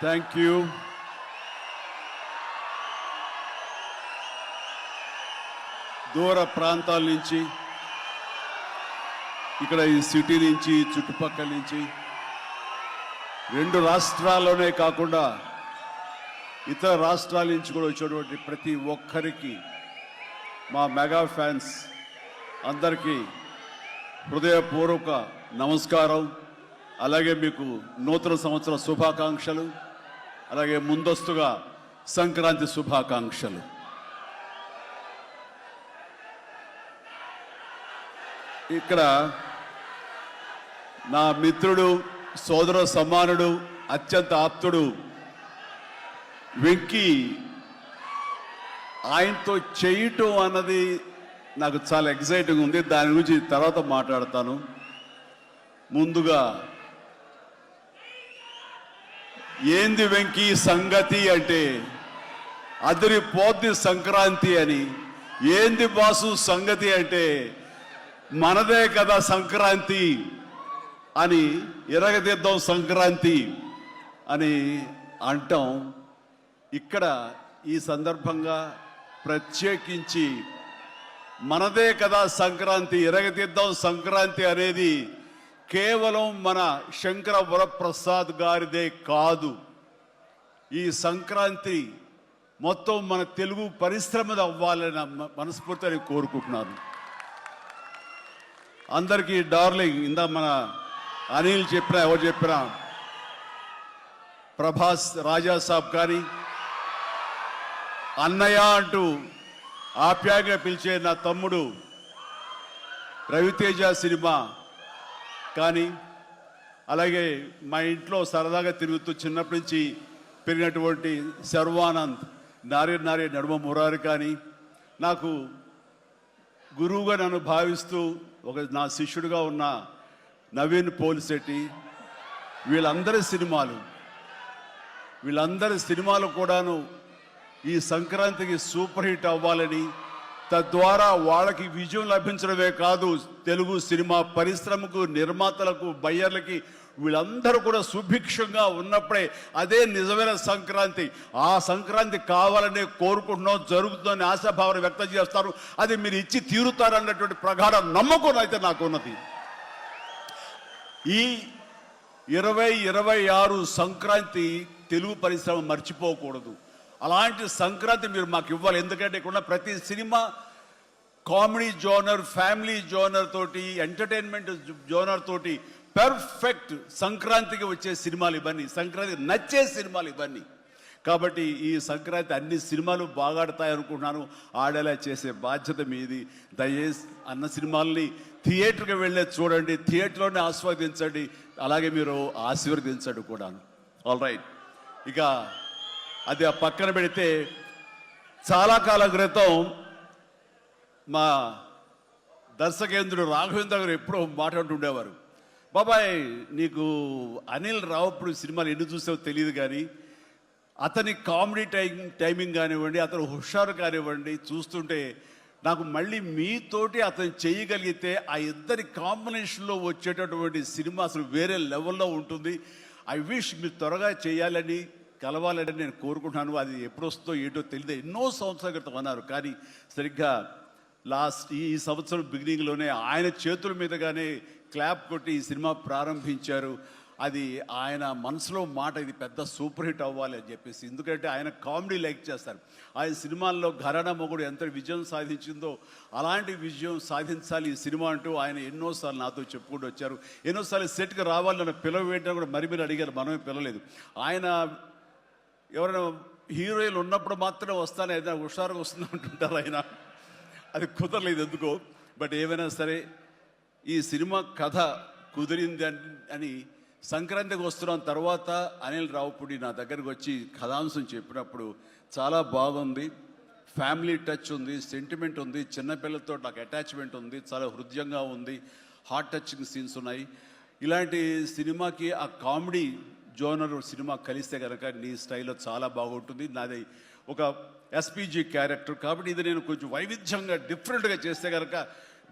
Thank you. దూర ప్రాంతాల నుంచి, ఇక్కడ ఈ సిటీ నుంచి, చుట్టుపక్కల నుంచి, 2 రాష్ట్రాల్లోనే కాకుండా ఇతర రాష్ట్రాల నుంచి కూడా వచ్చేటువంటి ప్రతి ఒక్కరికి, మా మెగా ఫ్యాన్స్ అందరికీ హృదయపూర్వక నమస్కారం. అలాగే మీకు నూతన సంవత్సర శుభాకాంక్షలు, అలాగే ముందస్తుగా సంక్రాంతి శుభాకాంక్షలు. ఇక్కడ నా మిత్రుడు, సోదర సమానుడు, అత్యంత ఆప్తుడు వెంకీ, ఆయనతో చేయటం అన్నది నాకు చాలా ఎక్సైటింగ్ ఉంది. దాని గురించి తర్వాత మాట్లాడతాను. ముందుగా ఏంది వెంకీ సంగతి అంటే అదిరిపోద్ది సంక్రాంతి అని. ఏంది బాసు సంగతి అంటే మనదే కదా సంక్రాంతి అని, ఎరగదిద్దాం సంక్రాంతి అని అంటాం. ఇక్కడ ఈ సందర్భంగా ప్రత్యేకించి మనదే కదా సంక్రాంతి, ఎరగదిద్దాం సంక్రాంతి అనేది కేవలం మన శంకర వరప్రసాద్ గారిదే కాదు. ఈ సంక్రాంతి మొత్తం మన తెలుగు పరిశ్రమది అవ్వాలని మనస్ఫూర్తిగా కోరుకుంటున్నాను. అందరికీ డార్లింగ్, ఇందా మన అనిల్ చెప్పినా, ఎవరు చెప్పినా, ప్రభాస్ రాజా సాబ్ కానీ, అన్నయ్య అంటూ ఆప్యాయంగా పిలిచే నా తమ్ముడు రవితేజ సినిమా కానీ, అలాగే మా ఇంట్లో సరదాగా తిరుగుతూ చిన్నప్పటి నుంచి పెరిగినటువంటి శర్వానంద్, నారే నారే నడుమ మురారి కానీ, నాకు గురువుగా నన్ను భావిస్తూ నా శిష్యుడిగా ఉన్న నవీన్ పోలిశెట్టి, వీళ్ళందరి సినిమాలు కూడాను ఈ సంక్రాంతికి సూపర్ హిట్ అవ్వాలని, తద్వారా వాళ్ళకి విజయం లభించడమే కాదు, తెలుగు సినిమా పరిశ్రమకు, నిర్మాతలకు, బయ్యర్లకి, వీళ్ళందరూ కూడా సుభిక్షంగా ఉన్నప్పుడే అదే నిజమైన సంక్రాంతి. ఆ సంక్రాంతి కావాలనే కోరుకుంటున్నాం, జరుగుతుందని ఆశాభావన వ్యక్తం చేస్తారు. అది మీరు ఇచ్చి తీరుతారన్నటువంటి ప్రగాఢ నమ్మకం అయితే నాకు ఉన్నది. ఈ 2026 సంక్రాంతి తెలుగు పరిశ్రమ మర్చిపోకూడదు. అలాంటి సంక్రాంతి మీరు మాకు ఇవ్వాలి. ఎందుకంటే ఇక్కడ ప్రతి cinema comedy genre, family genre తోటి, ఎంటర్టైన్మెంట్ జోనర్ తోటి పర్ఫెక్ట్ సంక్రాంతికి వచ్చే సినిమాలు ఇవన్నీ, సంక్రాంతికి నచ్చే సినిమాలు ఇవన్నీ. కాబట్టి ఈ సంక్రాంతి అన్ని సినిమాలు బాగా ఆడతాయి అనుకుంటున్నాను. ఆడేలా చేసే బాధ్యత మీది. దయచేసి అన్న సినిమాల్ని థియేటర్కి వెళ్ళే చూడండి, థియేటర్లోనే ఆస్వాదించండి, అలాగే మీరు ఆశీర్వదించండి కూడా. ఆల్ రైట్, ఇక అది ఆ పక్కన పెడితే, చాలా కాలం క్రితం మా దర్శకేంద్రుడు రాఘవేంద్ర గారు ఎప్పుడో మాట్లాడుతుండేవారు, బాబాయ్ నీకు అనిల్ రావుప్పుడు సినిమాలు ఎన్ని చూసావో తెలియదు కానీ అతని కామెడీ టైమింగ్ కానివ్వండి, అతను హుషారు కానివ్వండి, చూస్తుంటే నాకు మళ్ళీ మీతోటి అతను చేయగలిగితే ఆ ఇద్దరి కాంబినేషన్లో వచ్చేటటువంటి సినిమా అసలు వేరే లెవెల్లో ఉంటుంది. ఐ విష్ మీరు త్వరగా చేయాలని, కలవాలని నేను కోరుకుంటున్నాను. అది ఎప్పుడు వస్తుందో ఏంటో తెలియదు. ఎన్నో సంవత్సరాల క్రితం అన్నారు, కానీ సరిగ్గా ఈ సంవత్సరం బిగినింగ్లోనే ఆయన చేతుల మీదుగానే క్లాప్ కొట్టి ఈ సినిమా ప్రారంభించారు. అది ఆయన మనసులో మాట, ఇది పెద్ద సూపర్ హిట్ అవ్వాలి అని చెప్పేసి. ఎందుకంటే ఆయన కామెడీ లైక్ చేస్తారు. ఆయన సినిమాల్లో ఘరానా మొగుడు ఎంత విజయం సాధించిందో అలాంటి విజయం సాధించాలి ఈ సినిమా అంటూ ఆయన ఎన్నోసార్లు నాతో చెప్పుకుంటూ వచ్చారు. ఎన్నోసార్లు సెట్కి రావాలి నన్ను పిలవేంటని కూడా మరి అడిగారు, మనమే పిలవలేదు. ఆయన ఎవరైనా హీరోయిన్లు ఉన్నప్పుడు మాత్రమే వస్తాను, ఏదైనా హుషారుగా వస్తుంది అంటుంటారు ఆయన. అది కుదరలేదు ఎందుకో. బట్ ఏమైనా సరే ఈ సినిమా కథ కుదిరింది అని సంక్రాంతికి వస్తున్నాం తర్వాత అనిల్ రావుపూడి నా దగ్గరకు వచ్చి కథాంశం చెప్పినప్పుడు చాలా బాగుంది, ఫ్యామిలీ టచ్ ఉంది, సెంటిమెంట్ ఉంది, చిన్నపిల్లలతో నాకు అటాచ్మెంట్ ఉంది, చాలా హృదయంగా ఉంది, హార్ట్ టచింగ్ సీన్స్ ఉన్నాయి. ఇలాంటి సినిమాకి ఆ కామెడీ జోనర్ సినిమా కలిస్తే కనుక నీ స్టైల్లో చాలా బాగుంటుంది. నాది ఒక ఎస్పీజీ క్యారెక్టర్ కాబట్టి ఇది నేను కొంచెం వైవిధ్యంగా డిఫరెంట్గా చేస్తే కనుక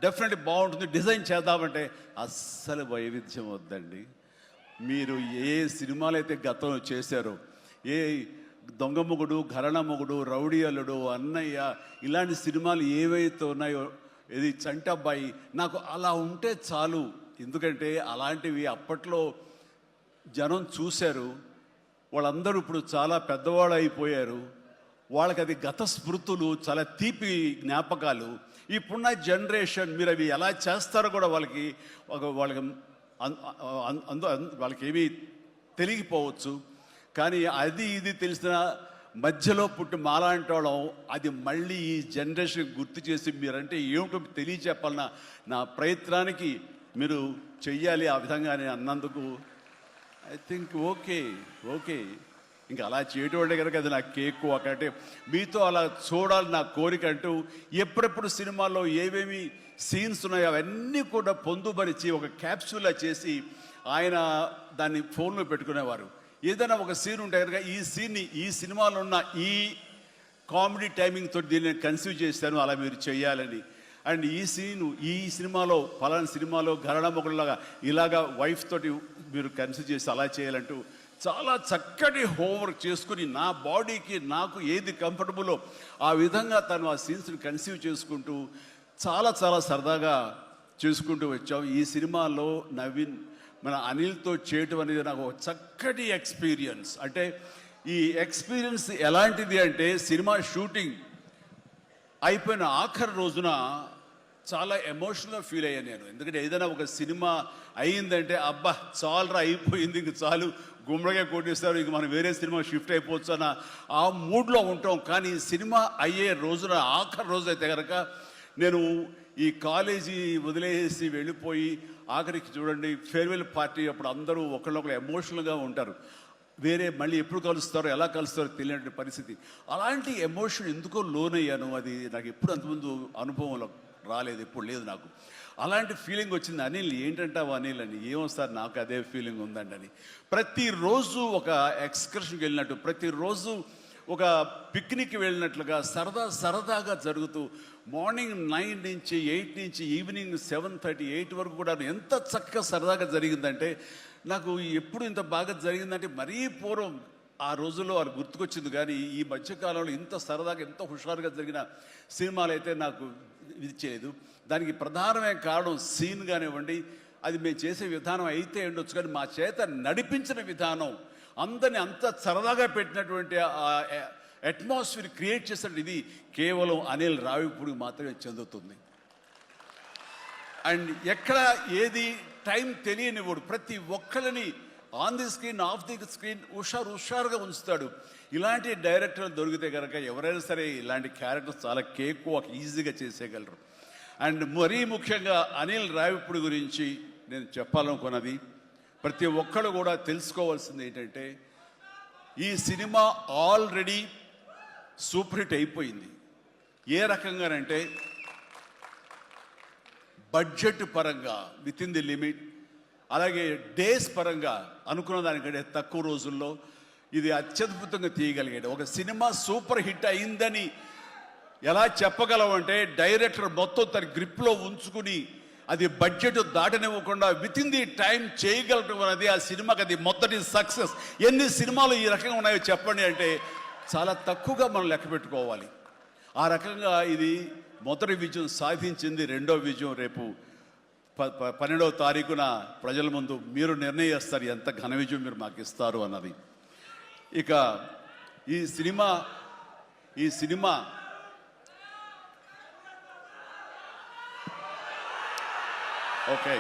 డెఫినెట్లీ బాగుంటుంది. డిజైన్ చేద్దామంటే అస్సలు వైవిధ్యం వద్దండి. మీరు ఏ సినిమాలు అయితే గతంలో చేశారో ఏ దొంగ మొగుడు, ఘరణ మొగుడు, రౌడీ అల్లుడు, అన్నయ్య, ఇలాంటి సినిమాలు ఏవైతే ఉన్నాయో, ఇది చంటబ్బాయి, నాకు అలా ఉంటే చాలు. ఎందుకంటే అలాంటివి అప్పట్లో జనం చూశారు. వాళ్ళందరూ ఇప్పుడు చాలా పెద్దవాళ్ళు అయిపోయారు. వాళ్ళకి అది గత స్మృతులు, చాలా తీపి జ్ఞాపకాలు. ఇప్పుడున్న జనరేషన్ మీరు అవి ఎలా చేస్తారో కూడా వాళ్ళకి వాళ్ళకి ఏమీ తెలియకపోవచ్చు. కానీ అది ఇది తెలిసిన మధ్యలో పుట్టి మాలాంటి వాళ్ళం అది మళ్ళీ ఈ జనరేషన్ గుర్తు చేసి మీరంటే ఏమిటో తెలియచెప్పాలన్న నా ప్రయత్నానికి మీరు చెయ్యాలి. ఆ విధంగా నేను అన్నందుకు ఐ థింక్ ఓకే. ఇంకా అలా చేయటం వాళ్ళే కనుక అది నాకు కేక్ ఒకటే మీతో అలా చూడాలి నా కోరిక. అంటూ ఎప్పుడెప్పుడు సినిమాల్లో ఏవేమి సీన్స్ ఉన్నాయో అవన్నీ కూడా పొందుపరిచి ఒక క్యాప్సూల్లా చేసి ఆయన దాన్ని ఫోన్లో పెట్టుకునేవారు. ఏదైనా ఒక సీన్ ఉంటే కనుక ఈ సీన్ని ఈ సినిమాలో ఉన్న ఈ కామెడీ టైమింగ్తో దీన్ని కన్సీవ్ చేశాను, అలా మీరు చేయాలని. అండ్ ఈ సీను ఈ సినిమాలో ఫలానా సినిమాలో ఘరణ మొగుడులాగా ఇలాగా వైఫ్ తోటి మీరు కన్సీవ్ చేసి అలా చేయాలంటూ చాలా చక్కటి హోంవర్క్ చేసుకుని నా బాడీకి నాకు ఏది కంఫర్టబుల్లో ఆ విధంగా తను ఆ సీన్స్ని కన్సీవ్ చేసుకుంటూ చాలా చాలా సరదాగా చేసుకుంటూ వచ్చాం. ఈ సినిమాలో నవీన్ మన అనిల్తో చేయటం అనేది నాకు ఒక చక్కటి ఎక్స్పీరియన్స్. అంటే ఈ ఎక్స్పీరియన్స్ ఎలాంటిది అంటే సినిమా షూటింగ్ అయిపోయిన ఆఖరి రోజున చాలా ఎమోషనల్గా ఫీల్ అయ్యాను నేను. ఎందుకంటే ఏదైనా ఒక సినిమా అయ్యిందంటే అబ్బా చాలరా అయిపోయింది, ఇంక చాలు గుమ్మడిగా కొట్టేస్తారు, ఇంక మనం వేరే సినిమా షిఫ్ట్ అయిపోవచ్చు అన్న ఆ మూడ్లో ఉంటాం. కానీ సినిమా అయ్యే రోజున ఆఖరి రోజు అయితే కనుక నేను ఈ కాలేజీ వదిలేసి వెళ్ళిపోయి ఆఖరికి చూడండి ఫేర్వెల్ పార్టీ అప్పుడు అందరూ ఒకళ్ళొకరు ఎమోషనల్గా ఉంటారు. వేరే మళ్ళీ ఎప్పుడు కలుస్తారో ఎలా కలుస్తారో తెలియని పరిస్థితి. అలాంటి ఎమోషన్ ఎందుకో లోనయ్యాను. అది నాకు ఎప్పుడు అంతకుముందు అనుభవంలో రాలేదు, ఎప్పుడు లేదు నాకు. అలాంటి ఫీలింగ్ వచ్చింది. అనిల్ ఏంటంటావు అనిల్ అని. ఏమొస్తారు నాకు అదే ఫీలింగ్ ఉందండి అని. ప్రతిరోజు ఒక ఎక్స్కర్షన్కి వెళ్ళినట్టు, ప్రతిరోజు ఒక పిక్నిక్ వెళ్ళినట్లుగా సరదాగా జరుగుతూ మార్నింగ్ 9 నుంచి 8 నుంచి ఈవినింగ్ 7:30, 8 వరకు కూడా ఎంత చక్కగా సరదాగా జరిగిందంటే నాకు ఎప్పుడు ఇంత బాగా జరిగిందంటే మరీ పూర్వం ఆ రోజుల్లో అది గుర్తుకొచ్చింది. కానీ ఈ మధ్యకాలంలో ఇంత సరదాగా ఎంత హుషారుగా జరిగిన సినిమాలు అయితే నాకు ఇది చేయలేదు. దానికి ప్రధానమైన కారణం సీన్ కానివ్వండి, అది మేము చేసే విధానం అయితే ఉండొచ్చు, కానీ మా చేత నడిపించిన విధానం, అందరిని అంత సరదాగా పెట్టినటువంటి అట్మాస్ఫియర్ క్రియేట్ చేసినట్టు ఇది కేవలం అనిల్ రావిపూడికి మాత్రమే చెందుతుంది. అండ్ ఎక్కడ ఏది టైం తెలియనివాడు, ప్రతి ఒక్కరిని on the screen off the screen హుషారుగా ఉంచుతాడు. ఇలాంటి డైరెక్టర్లు దొరికితే కనుక ఎవరైనా సరే ఇలాంటి క్యారెక్టర్స్ చాలా ఈజీగా చేసేయగలరు. అండ్ మరీ ముఖ్యంగా అనిల్ రావిపూడి గురించి నేను చెప్పాలనుకున్నది, ప్రతి ఒక్కరు కూడా తెలుసుకోవాల్సింది ఏంటంటే ఈ సినిమా ఆల్రెడీ సూపర్ హిట్ అయిపోయింది. ఏ రకంగానంటే బడ్జెట్ పరంగా విత్ ఇన్ ది లిమిట్, అలాగే డేస్ పరంగా అనుకున్న దానికంటే తక్కువ రోజుల్లో ఇది అత్యద్భుతంగా తీయగలిగాడు. ఒక సినిమా సూపర్ హిట్ అయిందని ఎలా చెప్పగలవంటే డైరెక్టర్ మొత్తం తన గ్రిప్లో ఉంచుకుని అది బడ్జెట్ దాటనివ్వకుండా విత్ ఇన్ ది టైం చేయగలటం అనేది ఆ సినిమాకి అది మొదటి సక్సెస్. ఎన్ని సినిమాలు ఈ రకంగా ఉన్నాయో చెప్పండి అంటే చాలా తక్కువగా మనం లెక్క పెట్టుకోవాలి. ఆ రకంగా ఇది మొదటి విజయం సాధించింది. రెండో విజయం రేపు 12వ తారీఖున ప్రజల ముందు మీరు నిర్ణయిస్తారు ఎంత ఘన విజయం మీరు మాకు ఇస్తారు అన్నది. ఇక ఈ సినిమా ఓకే